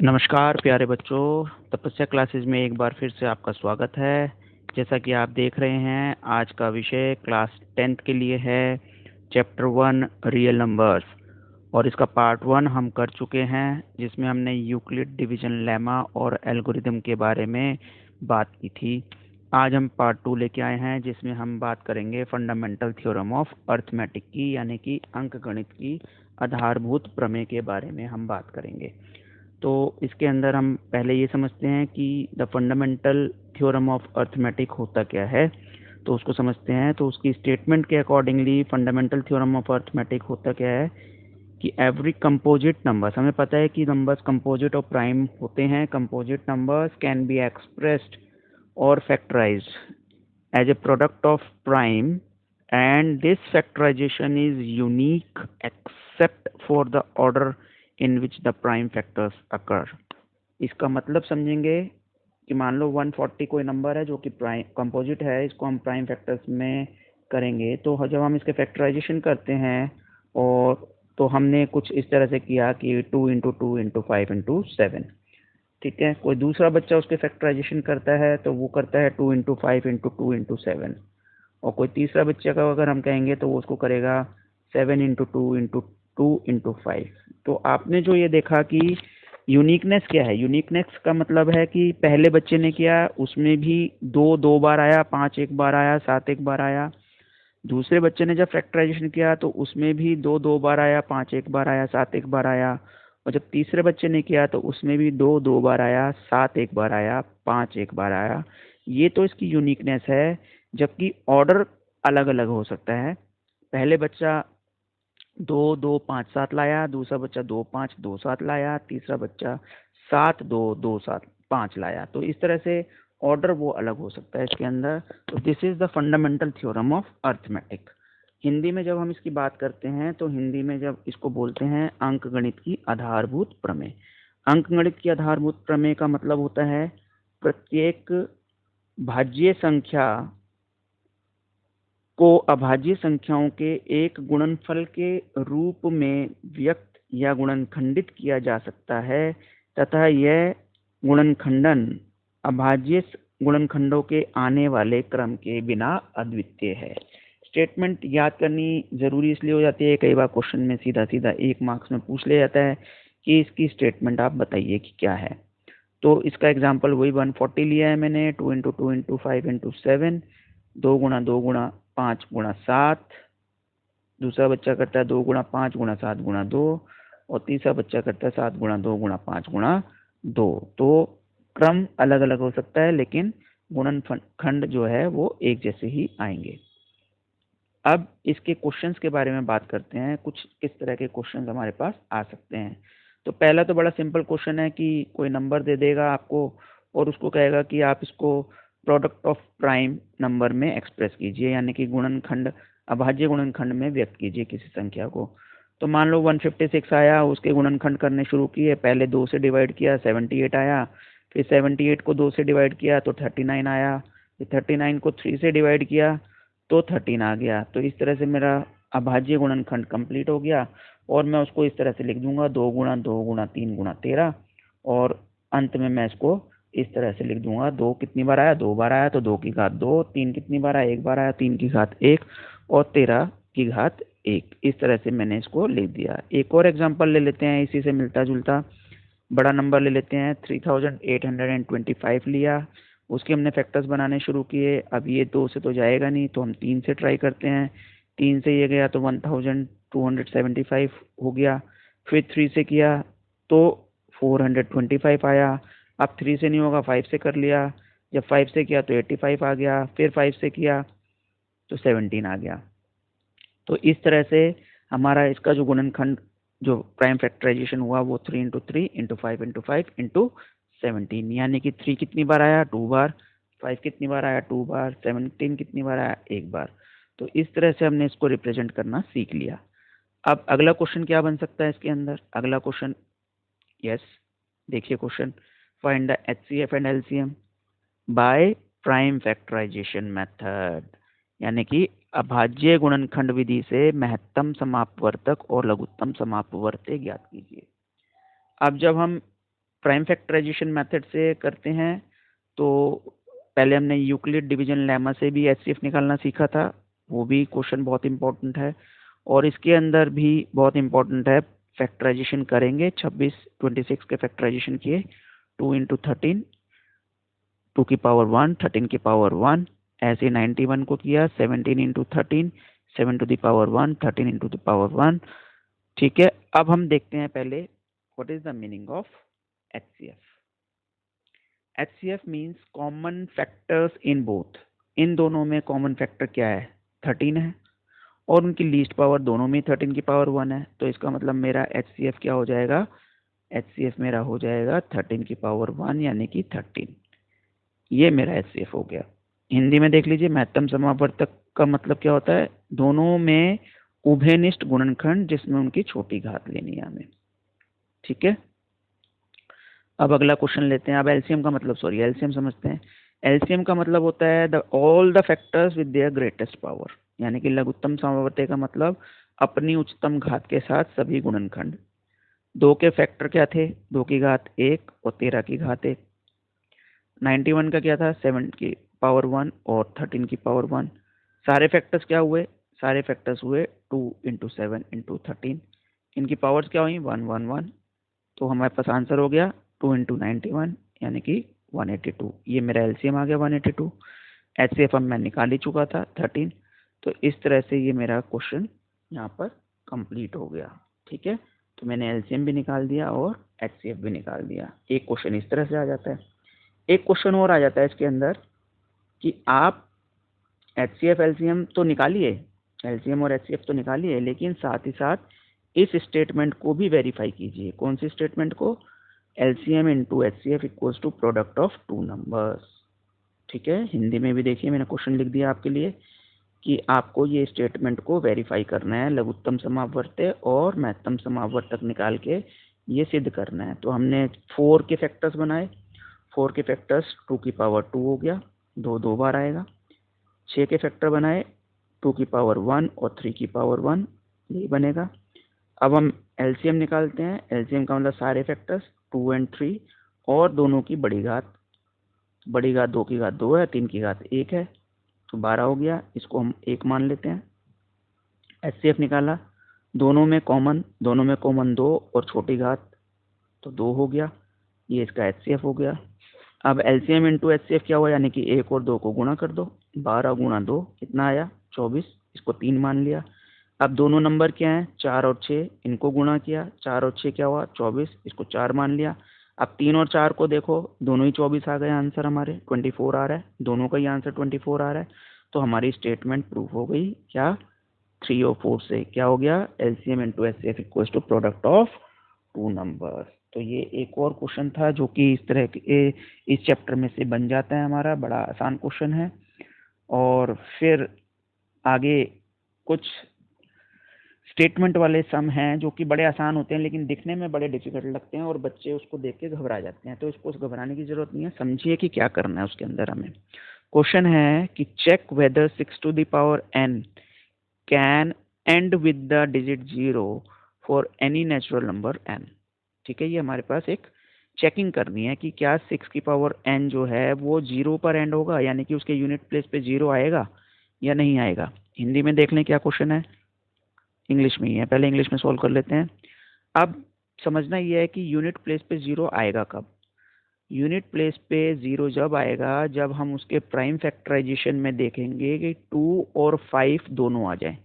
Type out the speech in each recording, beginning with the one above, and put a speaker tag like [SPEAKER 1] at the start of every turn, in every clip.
[SPEAKER 1] नमस्कार प्यारे बच्चों, तपस्या क्लासेस में एक बार फिर से आपका स्वागत है। जैसा कि आप देख रहे हैं, आज का विषय क्लास 10th के लिए है, चैप्टर 1 रियल नंबर्स। और इसका पार्ट 1 हम कर चुके हैं, जिसमें हमने यूक्लिड डिवीजन लेमा और एल्गोरिदम के बारे में बात की थी। आज हम पार्ट 2 लेके आए हैं, जिसमें हम बात करेंगे फंडामेंटल थ्योरम ऑफ अर्थमेटिक की, यानी कि अंकगणित की आधारभूत प्रमेय के बारे में हम बात करेंगे। तो इसके अंदर हम पहले ये समझते हैं कि the fundamental theorem of arithmetic होता क्या है, तो उसको समझते हैं। तो उसकी स्टेटमेंट के accordingly fundamental theorem of arithmetic होता क्या है कि एवरी कंपोजिट नंबर्स, हमें पता है कि नंबर्स कंपोजिट और प्राइम होते हैं। Composite numbers can be expressed और factorized as a product of prime, and this factorization is unique except for the order in which the prime factors occur। इसका मतलब समझेंगे कि मान लो 140 कोई नंबर है जो कि प्राइम कंपोजिट है, इसको हम प्राइम फैक्टर्स में करेंगे। तो जब हम इसके फैक्टराइजेशन करते हैं, और तो हमने कुछ इस तरह से किया कि 2 इंटू 2 इंटू 5 इंटू 7। ठीक है, कोई दूसरा बच्चा उसके फैक्टराइजेशन करता है तो वो करता है 2 इंटू 5 इंटू 2 इंटू 7। और कोई तीसरा बच्चे का अगर हम कहेंगे तो वो उसको करेगा 7 इंटू 2 इंटू 2 इंटू 5। तो आपने जो ये देखा कि यूनिकनेस क्या है, यूनिकनेस का मतलब है कि पहले बच्चे ने किया उसमें भी 2 बार आया, 5 एक बार आया, 7 एक बार आया। दूसरे बच्चे ने जब फैक्टराइजेशन किया तो उसमें भी 2 बार आया, 5 एक बार आया, 7 एक बार आया। और जब तीसरे बच्चे ने किया तो उसमें भी 2 बार आया, 7 एक बार आया, 5 एक बार आया। ये तो इसकी यूनिकनेस है। जबकि ऑर्डर अलग अलग हो सकता है। पहले बच्चा 2 2 5 7 लाया, दूसरा बच्चा 2 5 2 7 लाया, तीसरा बच्चा 7 2 2 7 5 लाया। तो इस तरह से ऑर्डर वो अलग हो सकता है इसके अंदर। तो this is the fundamental theorem of arithmetic. Hindi में जब हम इसकी बात करते हैं तो हिंदी में जब इसको बोलते हैं अंकगणित की आधारभूत प्रमेय। अंकगणित की आधारभूत प्रमेय का मतलब होता है प्रत्येक भाज्य संख्या को अभाज्य संख्याओं के एक गुणनफल के रूप में व्यक्त या गुणनखंडित किया जा सकता है, तथा यह गुणनखंडन अभाज्य गुणनखंडों के आने वाले क्रम के बिना अद्वितीय है। स्टेटमेंट याद करनी जरूरी इसलिए हो जाती है, कई बार क्वेश्चन में सीधा सीधा 1 मार्क्स में पूछ लिया जाता है कि इसकी स्टेटमेंट आप बताइए कि क्या है। तो इसका एग्जाम्पल वही 140 लिया है मैंने, 2 इंटू 2 इंटू 5 इंटू 7, 2 गुणा 2 गुणा 5 गुणा 7। दूसरा बच्चा करता है 2 गुणा 5 गुणा 7 गुणा 2, और तीसरा बच्चा करता है 7 गुणा 2 गुणा 5 गुणा 2। तो क्रम अलग अलग हो सकता है, लेकिन गुणनखंड जो है वो एक जैसे ही आएंगे। अब इसके क्वेश्चंस के बारे में बात करते हैं, कुछ किस तरह के क्वेश्चंस हमारे पास आ सकते हैं। तो पहला तो बड़ा सिंपल क्वेश्चन है कि कोई नंबर दे देगा आपको और उसको कहेगा कि आप इसको प्रोडक्ट ऑफ प्राइम नंबर में एक्सप्रेस कीजिए, यानी कि गुणनखंड अभाज्य गुणनखंड में व्यक्त कीजिए किसी संख्या को। तो मान लो 156 आया, उसके गुणनखंड करने शुरू किए, पहले 2 से डिवाइड किया 78 आया, फिर 78 को 2 से डिवाइड किया तो 39 आया, फिर 39 को 3 से डिवाइड किया तो 13 आ गया। तो इस तरह से मेरा अभाज्य गुणनखंड कंप्लीट हो गया, और मैं उसको इस तरह से लिख दूंगा 2 गुणा 2 गुणा 3 गुणा 13, और अंत में मैं इसको इस तरह से लिख दूंगा 2 कितनी बार आया, 2 बार आया तो 2 की घात 2, 3 कितनी बार आया, 1 बार आया, 3 की घात 1, और 13 की घात 1। इस तरह से मैंने इसको लिख दिया। एक और एग्जाम्पल ले लेते हैं, इसी से मिलता जुलता बड़ा नंबर ले लेते हैं। 3825 लिया, उसके हमने फैक्टर्स बनाने शुरू किए। अब ये 2 से तो जाएगा नहीं, तो हम 3 से ट्राई करते हैं। 3 से ये गया तो 1275 हो गया। फिर 3 से किया तो 425 आया। अब 3 से नहीं होगा, 5 से कर लिया। जब 5 से किया तो 85 आ गया। फिर 5 से किया तो 17 आ गया। तो इस तरह से हमारा इसका जो गुणनखंड जो प्राइम फैक्टराइजेशन हुआ वो 3 इंटू 3 इंटू 5 इंटू 5 इंटू 17, यानी कि 3 कितनी बार आया, 2 बार, 5 कितनी बार आया, 2 बार, 17 कितनी बार आया, 1 बार। तो इस तरह से हमने इसको रिप्रेजेंट करना सीख लिया। अब अगला क्वेश्चन क्या बन सकता है इसके अंदर, अगला क्वेश्चन, यस देखिए question, find the HCF and LCM by prime factorization method, यानी कि अभाज्य गुणनखंड विधि से महत्तम समापवर्तक और लघुत्तम समापवर्त्य ज्ञात कीजिए। अब जब हम प्राइम फैक्टराइजेशन मेथड से करते हैं तो पहले हमने यूक्लिड डिवीजन लेमा से भी एचसीएफ निकालना सीखा था, वो भी क्वेश्चन बहुत इंपॉर्टेंट है। और इसके अंदर भी बहुत इंपॉर्टेंट है, फैक्टराइजेशन करेंगे 26 के फैक्टराइजेशन किए 2 × 13 2 की पावर 1 13 की पावर 1, ऐसे 91 को किया 17 × 13 7 to the power 1 13 × the power 1। ठीक है, अब हम देखते हैं पहले what is the meaning of HCF। HCF means common factors in both, इन दोनों में कॉमन फैक्टर क्या है 13 है, और उनकी लीस्ट पावर दोनों में 13 की पावर 1 है। तो इसका मतलब मेरा HCF क्या हो जाएगा, HCF मेरा हो जाएगा 13 की पावर 1 यानी कि 13। ये मेरा HCF हो गया। हिंदी में देख लीजिए, महत्तम समावर्तक का मतलब क्या होता है, दोनों में उभयनिष्ठ गुणनखंड जिसमें उनकी छोटी घात लेनी है हमें। ठीक है, अब अगला क्वेश्चन लेते हैं। अब एलसीएम का मतलब, सॉरी एलसीएम समझते हैं। एलसीएम का मतलब होता है all the factors with their greatest power, यानी कि लघुत्तम समावर्तक का मतलब अपनी उच्चतम घात के साथ सभी गुणनखंड। 2 के फैक्टर क्या थे, 2 की घात 1 और 13 की घात 1। 91 का क्या था, 7 की पावर 1 और 13 की पावर 1। सारे फैक्टर्स क्या हुए, सारे फैक्टर्स हुए 2 × 7 × 13। इनकी पावर्स क्या हुई 1 1 1। तो हमारे पास आंसर हो गया 2 × 91 यानी कि 182। ये मेरा एलसीएम आ गया 182। एचसीएफ मैं निकाल ही चुका था 13। तो इस तरह से ये मेरा क्वेश्चन यहाँ पर कंप्लीट हो गया। ठीक है, तो मैंने एलसीएम भी निकाल दिया और एचसीएफ भी निकाल दिया। एक क्वेश्चन इस तरह से आ जाता है। एक क्वेश्चन और आ जाता है इसके अंदर कि आप HCF LCM तो निकालिए, LCM और HCF तो निकालिए, लेकिन साथ ही साथ इस स्टेटमेंट को भी वेरीफाई कीजिए। कौन सी स्टेटमेंट को, LCM × HCF equals to product of 2 numbers. ठीक है, हिंदी में भी देखिए मैंने क्वेश्चन लिख दिया आपके लिए कि आपको ये स्टेटमेंट को वेरीफाई करना है, लघुत्तम समावर्तक और महत्तम समावर्तक निकाल के ये सिद्ध करना है। तो हमने 4 के फैक्टर्स बनाए, 4 के फैक्टर्स 2 की पावर 2 हो गया, 2 2 बार आएगा। 6 के फैक्टर बनाए 2 की पावर 1 और 3 की पावर 1, यही बनेगा। अब हम एलसीएम निकालते हैं। एलसीएम का मतलब सारे फैक्टर्स 2 और 3 और दोनों की बड़ी घात, बड़ी घात 2 की घात 2 है, 3 की घात 1 है, तो 12 हो गया। इसको हम 1 मान लेते हैं। एचसीएफ निकाला, दोनों में कॉमन 2 और छोटी घात तो 2 हो गया, ये इसका एचसीएफ हो गया। अब एलसीएम × एचसीएफ क्या हुआ, यानी कि 1 और 2 को गुणा कर दो, 12 × 2 कितना आया 24, इसको 3 मान लिया। अब दोनों नंबर क्या हैं 4 और 6, इनको गुणा किया, 4 और 6 क्या हुआ 24, इसको 4 मान लिया। अब 3 और 4 को देखो, दोनों ही 24 आ गए, आंसर हमारे 24 आ रहा है, दोनों का ही आंसर 24 आ रहा है। तो हमारी स्टेटमेंट प्रूफ हो गई क्या, 3 और 4 से क्या हो गया, LCM × HCF equals to product of 2 number. तो ये एक और क्वेश्चन था जो कि इस तरह के इस चैप्टर में से बन जाता है हमारा, बड़ा आसान क्वेश्चन है। और फिर आगे कुछ स्टेटमेंट वाले सम हैं जो कि बड़े आसान होते हैं लेकिन दिखने में बड़े डिफिकल्ट लगते हैं और बच्चे उसको देख के घबरा जाते हैं। तो इसको घबराने की जरूरत नहीं है, समझिए कि क्या करना है उसके अंदर। हमें क्वेश्चन है कि check whether 6 to the power n can end with the digit 0 for any natural number n। ठीक है, ये हमारे पास एक चेकिंग करनी है कि क्या 6 की पावर n जो है वो 0 पर एंड होगा, यानी कि उसके यूनिट प्लेस पे 0 आएगा या नहीं आएगा। हिंदी में देख लें क्या क्वेश्चन है, इंग्लिश में ही है, पहले इंग्लिश में सॉल्व कर लेते हैं। अब समझना ये है कि यूनिट प्लेस पे 0 आएगा कब, यूनिट प्लेस पे 0 जब आएगा जब हम उसके प्राइम फैक्टराइजेशन में देखेंगे कि 2 और 5 दोनों आ जाए।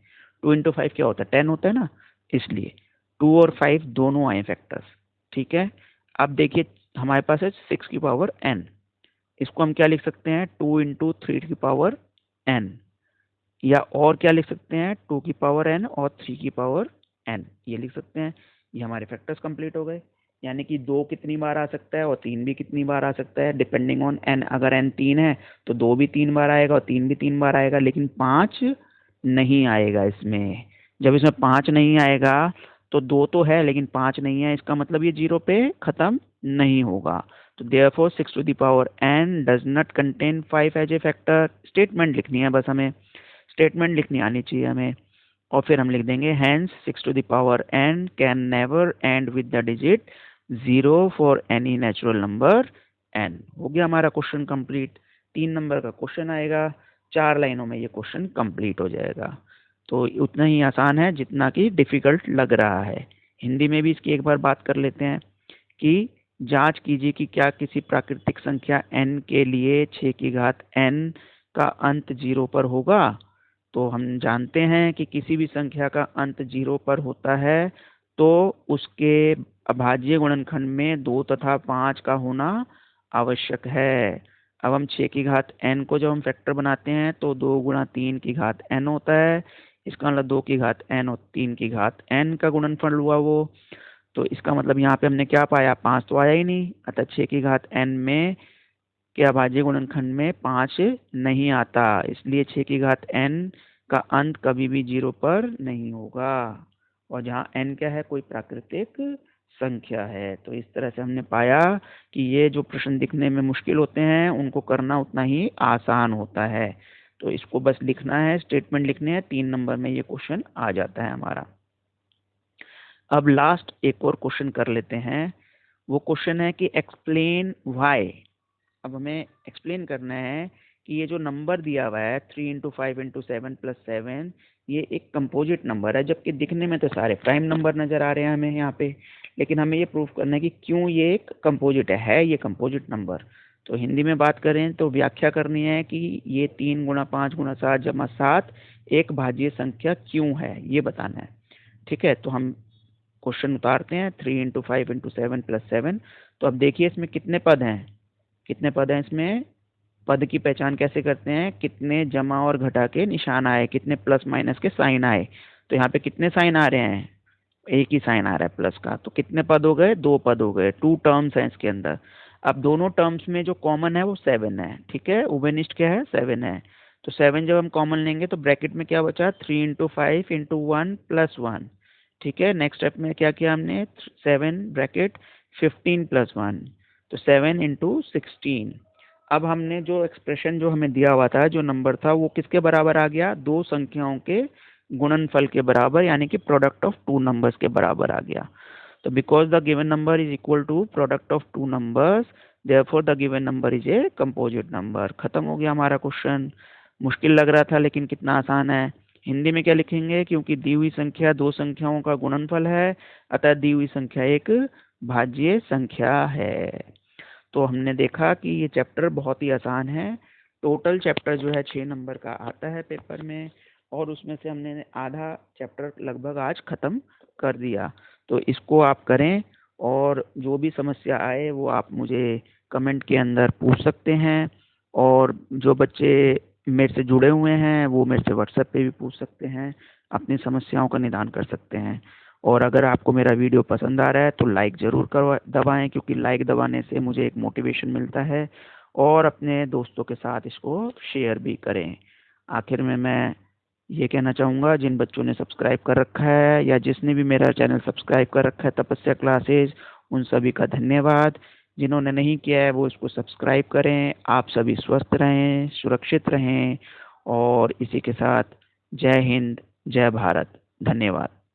[SPEAKER 1] 2 × 5 क्या होता है 10 होता है ना, इसलिए 2 और 5 दोनों आए फैक्टर्स। ठीक है, अब देखिए हमारे पास है 6 की पावर n, इसको हम क्या लिख सकते हैं 2 × 3 की पावर n, या और क्या लिख सकते हैं 2 की पावर n और 3 की पावर n, ये लिख सकते हैं। ये हमारे फैक्टर्स कंप्लीट हो गए, यानी कि 2 कितनी बार आ सकता है और 3 भी कितनी बार आ सकता है डिपेंडिंग ऑन n। अगर n 3 है तो 2 भी 3 बार आएगा और 3 भी 3 बार आएगा, लेकिन 5 नहीं आएगा इसमें। जब इसमें 5 नहीं आएगा तो 2 तो है लेकिन 5 नहीं है, इसका मतलब ये 0 पे खत्म नहीं होगा। तो therefore 6 to the power n does not contain 5 as a factor. Statement लिखनी है बस हमें, स्टेटमेंट लिखनी आनी चाहिए हमें, और फिर हम लिख देंगे hence 6 to the power n can never end with the digit 0 for any natural number n। हो गया हमारा क्वेश्चन कंप्लीट। 3 नंबर का क्वेश्चन आएगा, 4 लाइनों में ये क्वेश्चन कंप्लीट हो जाएगा। तो उतना ही आसान है जितना कि डिफिकल्ट लग रहा है। हिंदी में भी इसकी एक बार बात कर लेते हैं कि जांच कीजिए कि क्या किसी प्राकृतिक संख्या n के लिए 6 की घात n का अंत 0 पर होगा। तो हम जानते हैं कि किसी भी संख्या का अंत 0 पर होता है तो उसके अभाज्य गुणनखंड में 2 तथा 5 का होना आवश्यक है। अब हम 6 की घात n को जब हम फैक्टर बनाते हैं तो 2 गुणा 3 की घात n होता है। इसका मतलब 2 की घात n और 3 की घात n का गुणनफल हुआ वो। तो इसका मतलब यहाँ पे हमने क्या पाया, 5 तो आया ही नहीं, अतः 6 की घात n में के अभाज्य गुणनखंड में 5 नहीं आता, इसलिए 6 की घात n का अंत कभी भी 0 पर नहीं होगा। और जहाँ n क्या है, कोई प्राकृतिक संख्या है। तो इस तरह से हमने पाया कि ये जो प्रश्न दिखने में मुश्किल होते हैं उनको करना उतना ही आसान होता है। तो इसको बस लिखना है, स्टेटमेंट लिखने हैं, 3 नंबर में ये क्वेश्चन आ जाता है हमारा। अब लास्ट एक और क्वेश्चन कर लेते हैं। वो क्वेश्चन है कि एक्सप्लेन वाई। अब हमें एक्सप्लेन करना है कि ये जो नंबर दिया हुआ है 3 इंटू 5 इंटू 7 प्लस 7, ये एक कंपोजिट नंबर है, जबकि दिखने में तो सारे प्राइम नंबर नजर आ रहे हैं हमें यहाँ पे। लेकिन हमें ये प्रूफ करना है कि क्यों ये एक कंपोजिट है ये कंपोजिट नंबर। तो हिंदी में बात करें तो व्याख्या करनी है कि ये 3 गुणा 5 गुणा 7 जमा 7 एक भाज्य संख्या क्यों है, ये बताना है। ठीक है, तो हम क्वेश्चन उतारते हैं। 3 इंटू 5 इंटू 7 प्लस 7। तो अब देखिए इसमें कितने पद हैं, कितने पद हैं इसमें। पद की पहचान कैसे करते हैं, कितने जमा और घटा के निशान आए, कितने प्लस माइनस के साइन आए। तो यहाँ पे कितने साइन आ रहे हैं, एक ही साइन आ रहा है प्लस का। तो कितने पद हो गए, 2 पद हो गए, 2 टर्म्स हैं इसके अंदर। अब दोनों टर्म्स में जो कॉमन है वो 7 है। ठीक है, उभयनिष्ठ क्या है, 7 है। तो 7 जब हम कॉमन लेंगे तो ब्रैकेट में क्या बचा, 3 इंटू 5 इंटू 1 प्लस 1। ठीक है, नेक्स्ट स्टेप में क्या किया हमने, 7 ब्रैकेट 15 प्लस 1, तो 7 इंटू 16। अब हमने जो एक्सप्रेशन जो हमें दिया हुआ था, जो नंबर था, वो किसके बराबर आ गया, दो संख्याओं के गुणनफल के बराबर, यानी कि प्रोडक्ट ऑफ टू नंबर्स के बराबर आ गया। तो because the given number is equal to product of two numbers, therefore the given number is a composite number. खत्म हो गया हमारा क्वेश्चन। मुश्किल लग रहा था लेकिन कितना आसान है। हिंदी में क्या लिखेंगे, क्योंकि दी हुई संख्या दो संख्याओं का गुणनफल है, अतः दी हुई संख्या एक भाज्य संख्या है। तो हमने देखा कि ये चैप्टर बहुत ही आसान है। टोटल चैप्टर जो है 6 नंबर का आता है पेपर में, और उसमें से हमने आधा चैप्टर लगभग आज खत्म कर दिया। तो इसको आप करें, और जो भी समस्या आए वो आप मुझे कमेंट के अंदर पूछ सकते हैं। और जो बच्चे मेरे से जुड़े हुए हैं वो मेरे से व्हाट्सएप पे भी पूछ सकते हैं, अपनी समस्याओं का निदान कर सकते हैं। और अगर आपको मेरा वीडियो पसंद आ रहा है तो लाइक ज़रूर दबाएं, क्योंकि लाइक दबाने से मुझे एक मोटिवेशन मिलता है। और अपने दोस्तों के साथ इसको शेयर भी करें। आखिर में मैं ये कहना चाहूँगा, जिन बच्चों ने सब्सक्राइब कर रखा है या जिसने भी मेरा चैनल सब्सक्राइब कर रखा है तपस्या क्लासेज, उन सभी का धन्यवाद। जिन्होंने नहीं किया है वो इसको सब्सक्राइब करें। आप सभी स्वस्थ रहें, सुरक्षित रहें, और इसी के साथ जय हिंद, जय भारत, धन्यवाद।